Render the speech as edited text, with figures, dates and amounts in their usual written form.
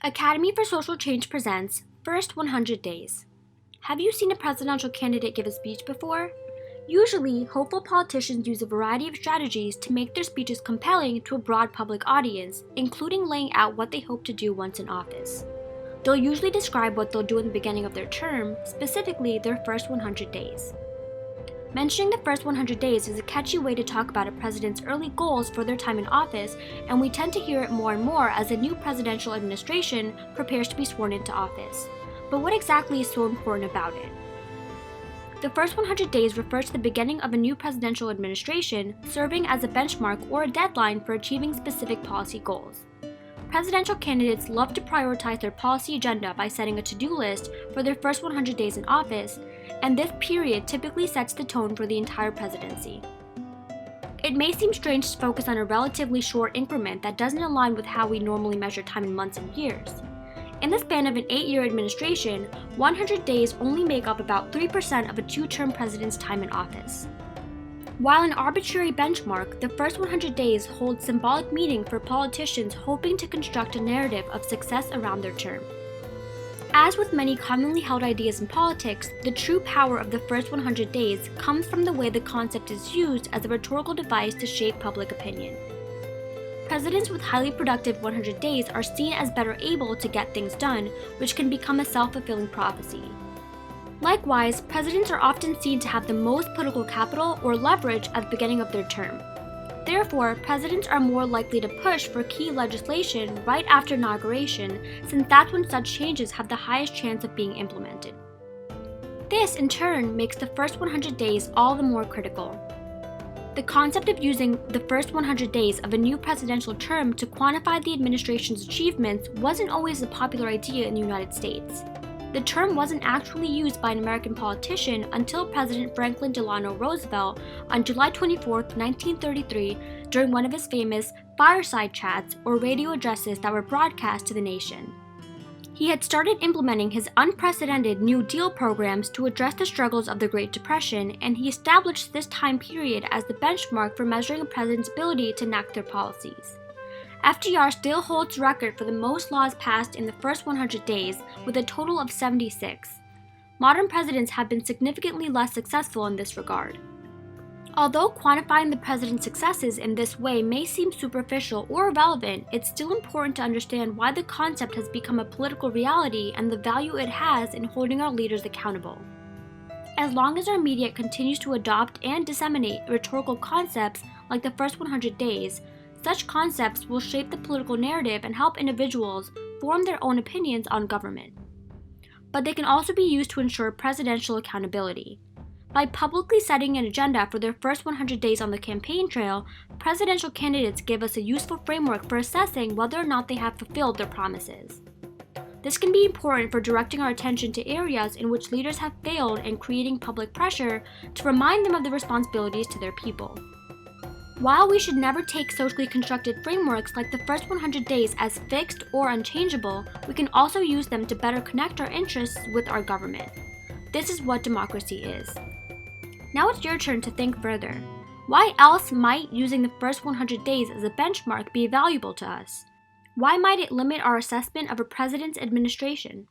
Academy for Social Change presents First 100 Days. Have you seen a presidential candidate give a speech before? Usually, hopeful politicians use a variety of strategies to make their speeches compelling to a broad public audience, including laying out what they hope to do once in office. They'll usually describe what they'll do in the beginning of their term, specifically their first 100 days. Mentioning the first 100 days is a catchy way to talk about a president's early goals for their time in office, and we tend to hear it more and more as a new presidential administration prepares to be sworn into office. But what exactly is so important about it? The first 100 days refers to the beginning of a new presidential administration, serving as a benchmark or a deadline for achieving specific policy goals. Presidential candidates love to prioritize their policy agenda by setting a to-do list for their first 100 days in office, and this period typically sets the tone for the entire presidency. It may seem strange to focus on a relatively short increment that doesn't align with how we normally measure time in months and years. In the span of an 8-year administration, 100 days only make up about 3% of a two-term president's time in office. While an arbitrary benchmark, the first 100 days holds symbolic meaning for politicians hoping to construct a narrative of success around their term. As with many commonly held ideas in politics, the true power of the first 100 days comes from the way the concept is used as a rhetorical device to shape public opinion. Presidents with highly productive 100 days are seen as better able to get things done, which can become a self-fulfilling prophecy. Likewise, presidents are often seen to have the most political capital or leverage at the beginning of their term. Therefore, presidents are more likely to push for key legislation right after inauguration, since that's when such changes have the highest chance of being implemented. This, in turn, makes the first 100 days all the more critical. The concept of using the first 100 days of a new presidential term to quantify the administration's achievements wasn't always a popular idea in the United States. The term wasn't actually used by an American politician until President Franklin Delano Roosevelt on July 24, 1933, during one of his famous fireside chats or radio addresses that were broadcast to the nation. He had started implementing his unprecedented New Deal programs to address the struggles of the Great Depression, and he established this time period as the benchmark for measuring a president's ability to enact their policies. FDR still holds the record for the most laws passed in the first 100 days, with a total of 76. Modern presidents have been significantly less successful in this regard. Although quantifying the president's successes in this way may seem superficial or irrelevant, it's still important to understand why the concept has become a political reality and the value it has in holding our leaders accountable. As long as our media continues to adopt and disseminate rhetorical concepts like the first 100 days, such concepts will shape the political narrative and help individuals form their own opinions on government. But they can also be used to ensure presidential accountability. By publicly setting an agenda for their first 100 days on the campaign trail, presidential candidates give us a useful framework for assessing whether or not they have fulfilled their promises. This can be important for directing our attention to areas in which leaders have failed and creating public pressure to remind them of the responsibilities to their people. While we should never take socially constructed frameworks like the first 100 days as fixed or unchangeable, we can also use them to better connect our interests with our government. This is what democracy is. Now it's your turn to think further. Why else might using the first 100 days as a benchmark be valuable to us? Why might it limit our assessment of a president's administration?